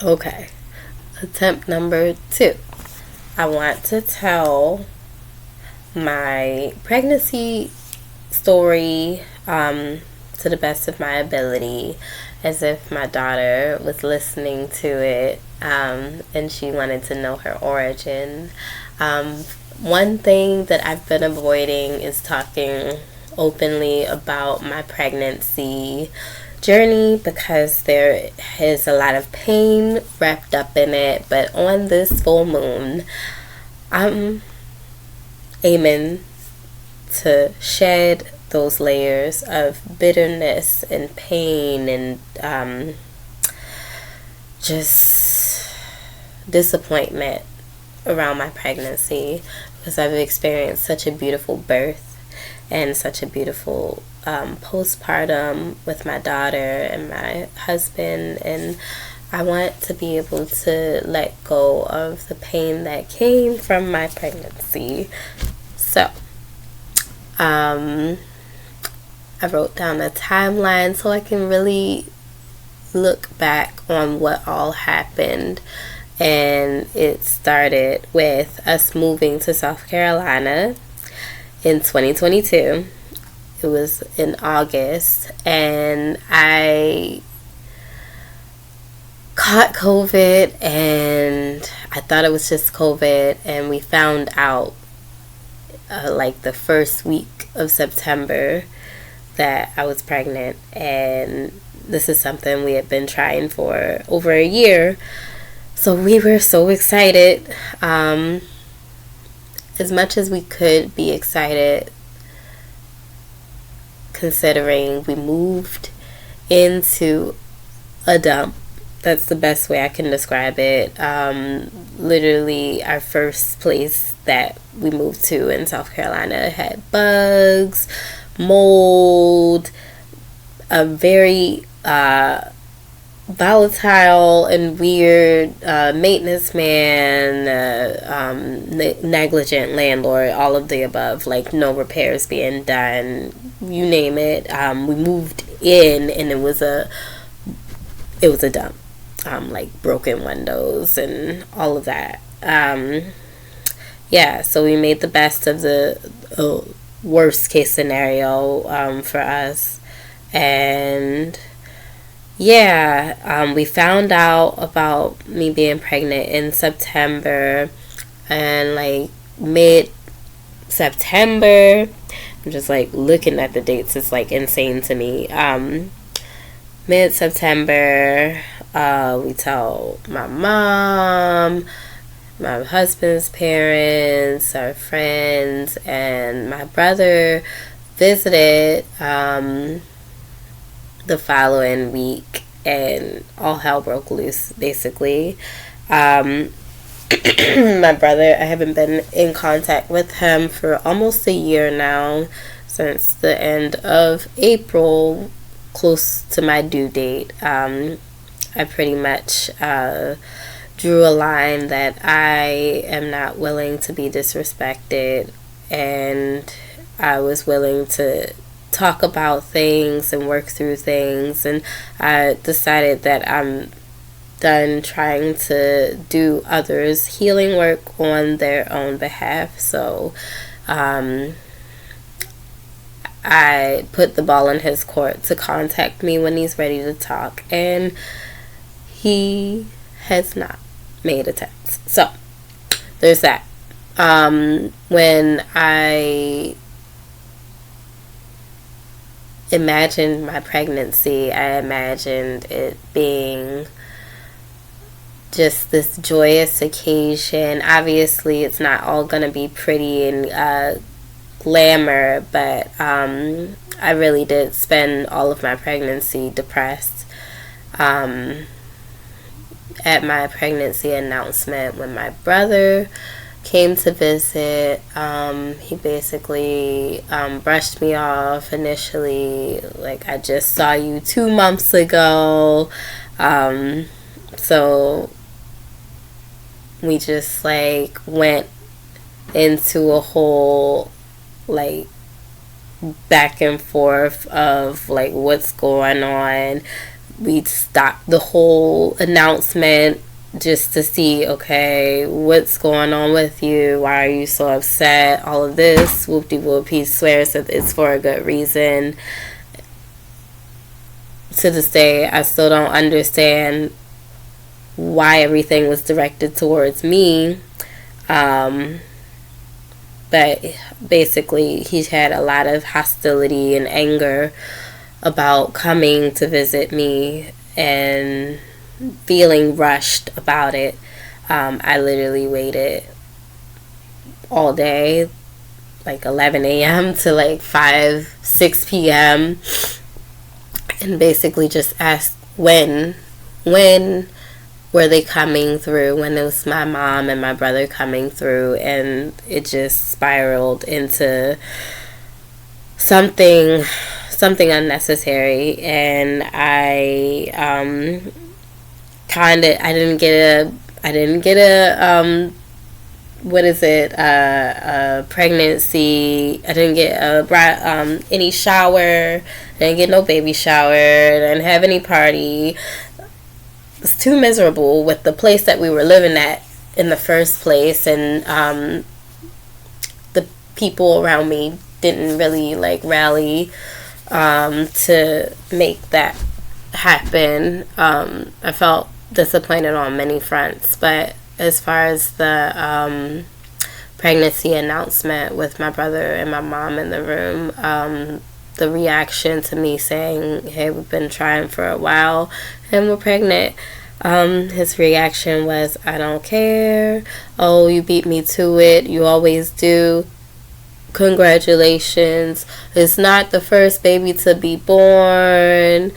Okay, attempt number 2. I want to tell my pregnancy story to the best of my ability, as if my daughter was listening to it and she wanted to know her origin. Um, One thing that I've been avoiding is talking openly about my pregnancy journey because there is a lot of pain wrapped up in it. But on this full moon, I'm aiming to shed those layers of bitterness and pain and just disappointment around my pregnancy, because I've experienced such a beautiful birth and such a beautiful postpartum with my daughter and my husband, and I want to be able to let go of the pain that came from my pregnancy. So, I wrote down a timeline so I can really look back on what all happened. And it started with us moving to South Carolina in 2022. It was in August, and I caught COVID, and I thought it was just COVID, and we found out like the first week of September that I was pregnant, and this is something we had been trying for over a year. So we were so excited. As much as we could be excited, considering we moved into a dump. That's the best way I can describe it. Literally, our first place that we moved to in South Carolina had bugs, mold, a very volatile and weird maintenance man, negligent landlord, all of the above, like no repairs being done, you name it. We moved in and it was a dump, like broken windows and all of that. Yeah, so we made the best of the worst case scenario for us. And yeah, we found out about me being pregnant in September, and like mid September, I'm just like looking at the dates, it's like insane to me. Mid September, we told my mom, my husband's parents, our friends, and my brother visited the following week, and all hell broke loose, basically. My brother, I haven't been in contact with him for almost a year now, since the end of April, close to my due date. I pretty much drew a line that I am not willing to be disrespected, and I was willing to talk about things and work through things, and I decided that I'm done trying to do others' healing work on their own behalf. So I put the ball in his court to contact me when he's ready to talk, and he has not made attempts. So there's that. When I imagined my pregnancy, I imagined it being just this joyous occasion. Obviously, it's not all going to be pretty and glamour, but I really did spend all of my pregnancy depressed. At my pregnancy announcement, when my brother came to visit, he basically brushed me off initially, like, I just saw you 2 months ago. So we just like went into a whole like back and forth of like what's going on. we'd stop the whole announcement just to see, okay, what's going on with you? Why are you so upset? All of this. Whoop-de-whoop. He swears that it's for a good reason. To this day, I still don't understand why everything was directed towards me. But basically, he had a lot of hostility and anger about coming to visit me and feeling rushed about it. I literally waited all day, like 11 a.m. to like 6 p.m. and basically just asked when were they coming through, when it was my mom and my brother coming through, and it just spiraled into something unnecessary. And I didn't get a what is it, a pregnancy. I didn't get any shower. I didn't get no baby shower. I didn't have any party. It was too miserable with the place that we were living at in the first place, and the people around me didn't really like rally to make that happen. I felt disappointed on many fronts, but as far as the pregnancy announcement with my brother and my mom in the room, the reaction to me saying, hey, we've been trying for a while and we're pregnant, his reaction was, I don't care. Oh, you beat me to it. You always do. Congratulations. It's not the first baby to be born.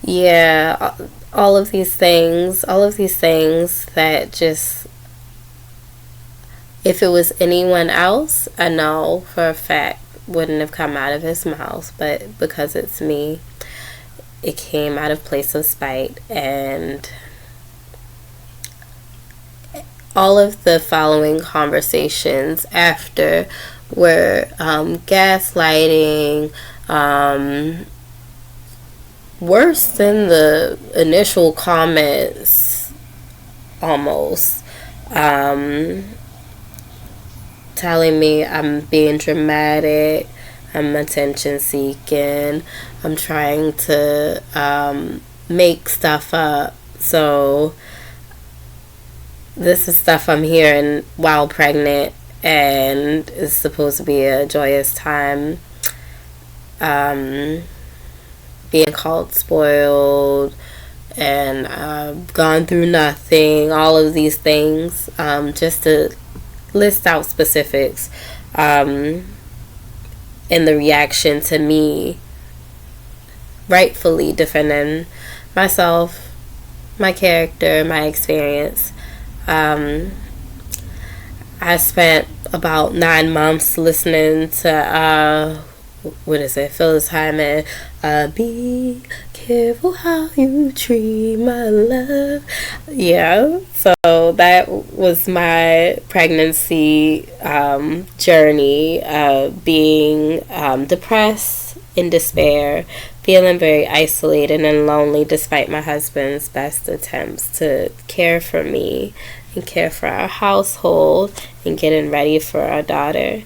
Yeah, all of these things that just, if it was anyone else, I know for a fact wouldn't have come out of his mouth, but because it's me, it came out of place of spite. And all of the following conversations after were gaslighting, worse than the initial comments, almost. Telling me I'm being dramatic, I'm attention seeking, I'm trying to make stuff up. So this is stuff I'm hearing while pregnant, and it's supposed to be a joyous time. Being called spoiled, and gone through nothing, all of these things, just to list out specifics, in the reaction to me rightfully defending myself, my character, my experience. I spent about 9 months listening to Phyllis Hyman, be careful how you treat my love. Yeah, so that was my pregnancy journey, being depressed, in despair, feeling very isolated and lonely despite my husband's best attempts to care for me and care for our household and getting ready for our daughter.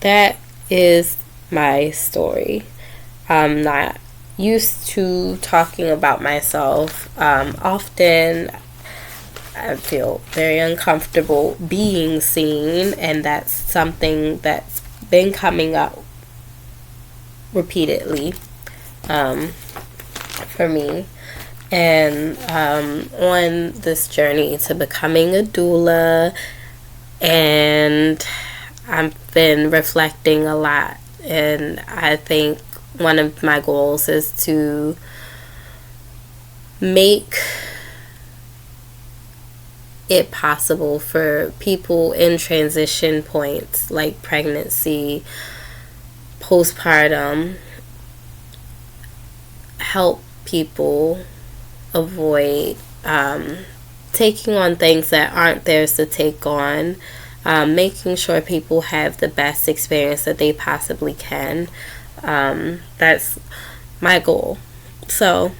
That is my story. I'm not used to talking about myself. Often I feel very uncomfortable being seen, and that's something that's been coming up repeatedly for me. And on this journey to becoming a doula, and I've been reflecting a lot, and I think one of my goals is to make it possible for people in transition points like pregnancy, postpartum, help people avoid taking on things that aren't theirs to take on, making sure people have the best experience that they possibly can. That's my goal. So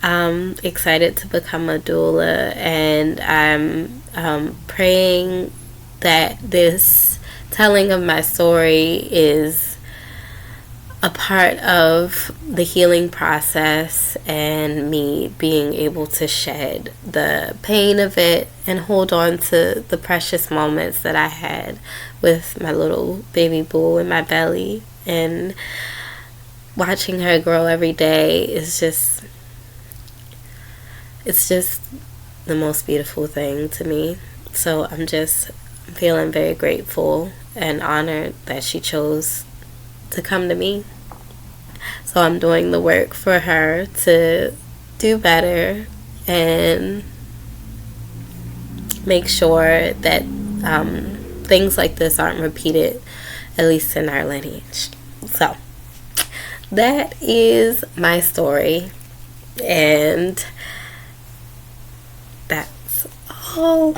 I'm excited to become a doula, and I'm praying that this telling of my story is a part of the healing process and me being able to shed the pain of it and hold on to the precious moments that I had with my little baby boo in my belly. And watching her grow every day is just, it's just the most beautiful thing to me. So I'm just feeling very grateful and honored that she chose to come to me. So I'm doing the work for her to do better and make sure that things like this aren't repeated, at least in our lineage. So that is my story, and that's all.